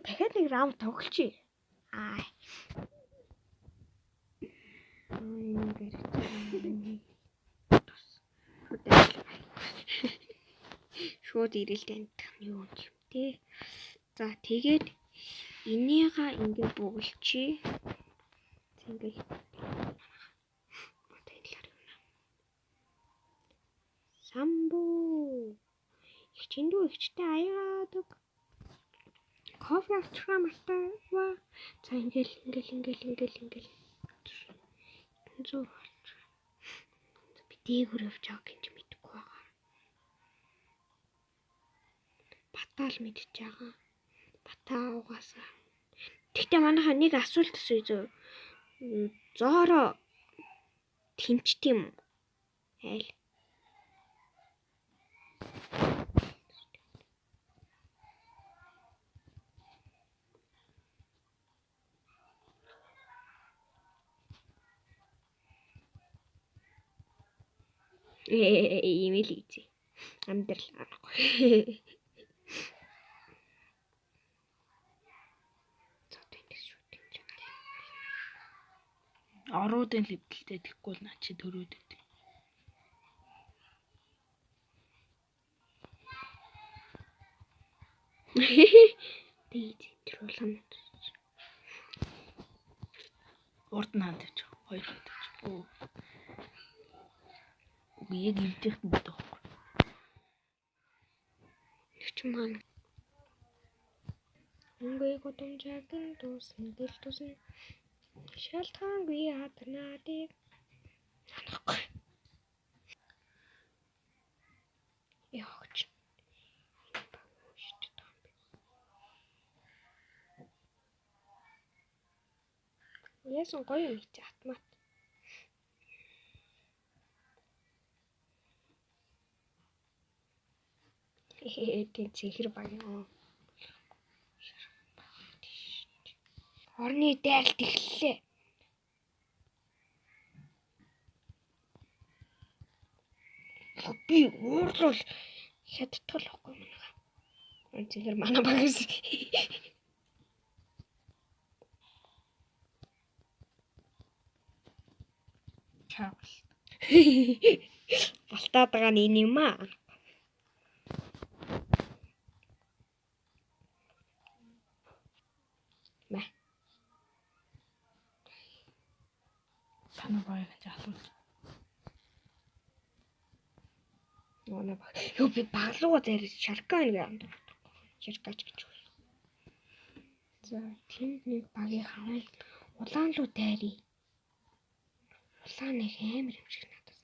дахиад нэг раунд тоглочих. Шууд ирэлтэн юу юм те. За тэгээд энийга ингээд бөглөчи. Ингээд самбуу ихчэндүү ихчтэй аяадаг кофе авчраа мартаа. За ингээл зур би дээгүр явж байгаа гэж мэдэхгүй байгаа. Батал мэдж байгаа. Батаа угаасаа. Тэгтээ манайхаа нэг асуулт асууя. Зоороо тэмчт юм уу? Айл. Ийм л ийзээ. Амьдрал аргагүй. Оруудын левдэлтэй тэггүй л наа чи төрөөд өгдөө. Дээд төрүүлэн. Урд наад гэж хоёр гэж. Үгүй яг эвдэх юм даа. Ч маань. Өнгөө годомжаагийн дуусна гэл тусна. Шалтгаангүй хатнаадыг. Яач. Яасан гоё юм чи атмат. Тэн чихэр баян. Орны дайралт эхэллээ. Би уурлал хятадгалахгүй манайха. Чихэр манай багс. Чавл. Балтаад байгаа нь энэ юм аа. Мэ. Таны баяг жаалуулж. Манай баг. Юу би баглууга дээр шаркан гэдэг. Шаркач гэж. За тэнд нэг багийн хаваа улаан луу дайрий. Улаан нэг амар юм шиг надад.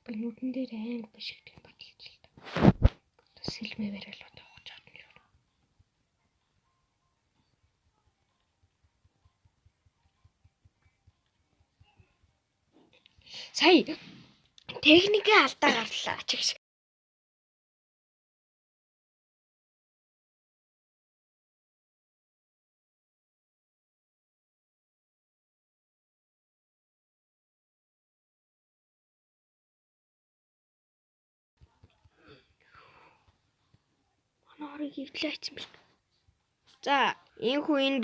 Би нүдэн дээр амар биш гэдэг баталж л та. Сэлмэвэр л тоогож чадна юу. Сая техникийн алдаа гарлаа чигш. Манай орыг хөвдлээ хийсэн биш. За, энэ хүн энэ